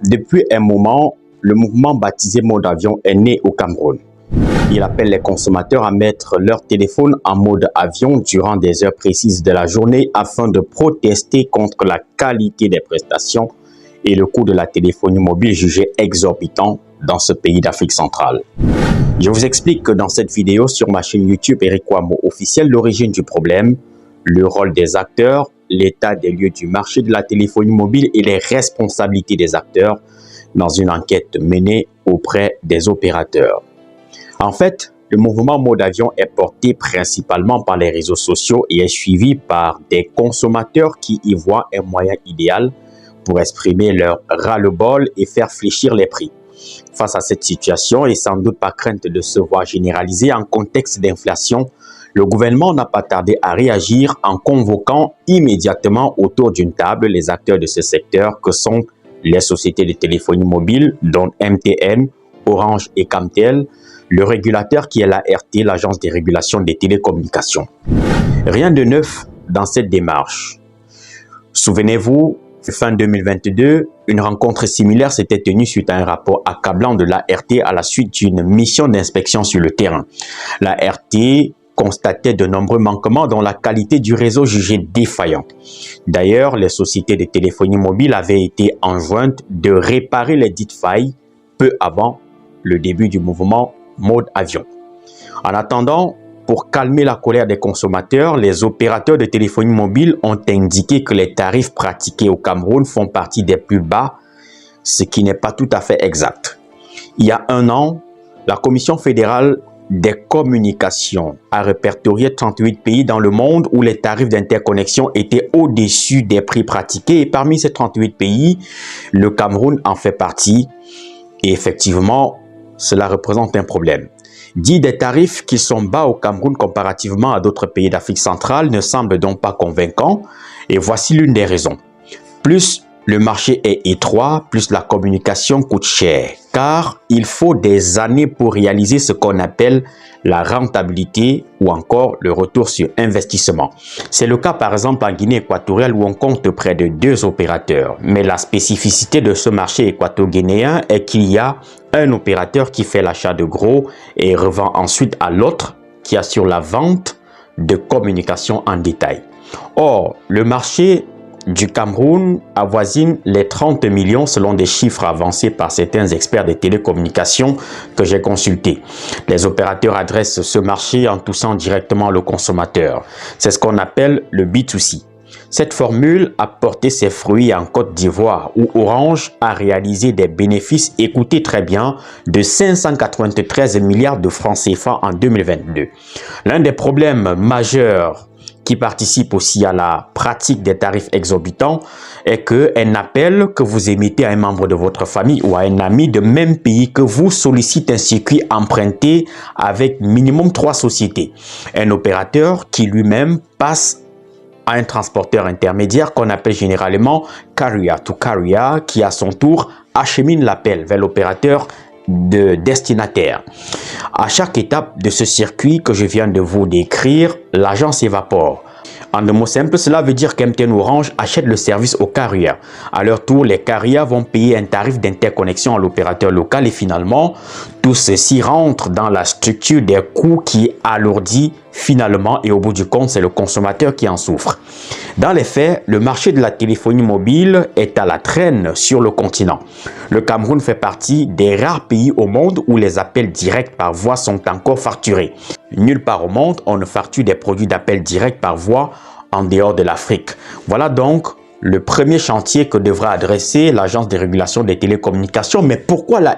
Depuis un moment, le mouvement baptisé Mode Avion est né au Cameroun. Il appelle les consommateurs à mettre leur téléphone en mode avion durant des heures précises de la journée afin de protester contre la qualité des prestations et le coût de la téléphonie mobile jugé exorbitant dans ce pays d'Afrique centrale. Je vous explique que dans cette vidéo sur ma chaîne YouTube Eric Wamo officiel, l'origine du problème, le rôle des acteurs, l'état des lieux du marché de la téléphonie mobile et les responsabilités des acteurs dans une enquête menée auprès des opérateurs. En fait, le mouvement Mode Avion est porté principalement par les réseaux sociaux et est suivi par des consommateurs qui y voient un moyen idéal pour exprimer leur ras-le-bol et faire fléchir les prix. Face à cette situation et sans doute par crainte de se voir généraliser en contexte d'inflation, le gouvernement n'a pas tardé à réagir en convoquant immédiatement autour d'une table les acteurs de ce secteur que sont les sociétés de téléphonie mobile, dont MTN, Orange et Camtel, le régulateur qui est l'ART, l'Agence de régulation des télécommunications. Rien de neuf dans cette démarche. Souvenez-vous, fin 2022, une rencontre similaire s'était tenue suite à un rapport accablant de l'ART à la suite d'une mission d'inspection sur le terrain. L'ART constatait de nombreux manquements dans la qualité du réseau jugé défaillant. D'ailleurs, les sociétés de téléphonie mobile avaient été enjointes de réparer les dites failles peu avant le début du mouvement Mode Avion. En attendant, pour calmer la colère des consommateurs, les opérateurs de téléphonie mobile ont indiqué que les tarifs pratiqués au Cameroun font partie des plus bas, ce qui n'est pas tout à fait exact. Il y a un an, la Commission fédérale des communications a répertorié 38 pays dans le monde où les tarifs d'interconnexion étaient au-dessus des prix pratiqués. Et parmi ces 38 pays, le Cameroun en fait partie. Et effectivement, cela représente un problème. Dit des tarifs qui sont bas au Cameroun comparativement à d'autres pays d'Afrique centrale ne semble donc pas convaincant. Et voici l'une des raisons. Plus le marché est étroit, plus la communication coûte cher, car il faut des années pour réaliser ce qu'on appelle la rentabilité ou encore le retour sur investissement. C'est le cas par exemple en Guinée équatoriale où on compte près de 2 opérateurs. Mais la spécificité de ce marché équato-guinéen est qu'il y a un opérateur qui fait l'achat de gros et revend ensuite à l'autre qui assure la vente de communication en détail. Or, le marché du Cameroun avoisine les 30 millions selon des chiffres avancés par certains experts des télécommunications que j'ai consultés. Les opérateurs adressent ce marché en touchant directement le consommateur. C'est ce qu'on appelle le B2C. Cette formule a porté ses fruits en Côte d'Ivoire où Orange a réalisé des bénéfices, écoutez très bien, de 593 milliards de francs CFA en 2022. L'un des problèmes majeurs qui participe aussi à la pratique des tarifs exorbitants est qu'un appel que vous émettez à un membre de votre famille ou à un ami de même pays que vous sollicite un circuit emprunté avec minimum 3 sociétés. Un opérateur qui lui-même passe à un transporteur intermédiaire qu'on appelle généralement carrier to carrier qui à son tour achemine l'appel vers l'opérateur de destinataire. À chaque étape de ce circuit que je viens de vous décrire, l'argent s'évapore. En de mots simples, cela veut dire qu'MTN Orange achète le service aux carrières. À leur tour, les carrières vont payer un tarif d'interconnexion à l'opérateur local et finalement, tout ceci rentre dans la structure des coûts qui alourdit finalement et au bout du compte, c'est le consommateur qui en souffre. Dans les faits, le marché de la téléphonie mobile est à la traîne sur le continent. Le Cameroun fait partie des rares pays au monde où les appels directs par voix sont encore facturés. Nulle part au monde, on ne facture des produits d'appel direct par voix en dehors de l'Afrique. Voilà donc le premier chantier que devra adresser l'Agence de régulation des télécommunications. Mais pourquoi l'ART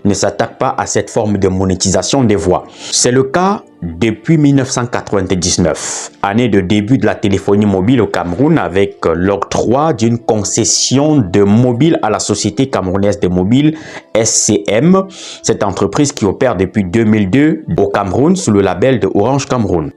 ne s'attaque pas à cette forme de monétisation des voix? C'est le cas depuis 1999, année de début de la téléphonie mobile au Cameroun avec l'octroi d'une concession de mobile à la société camerounaise de mobile SCM, cette entreprise qui opère depuis 2002 au Cameroun sous le label de Orange Cameroun.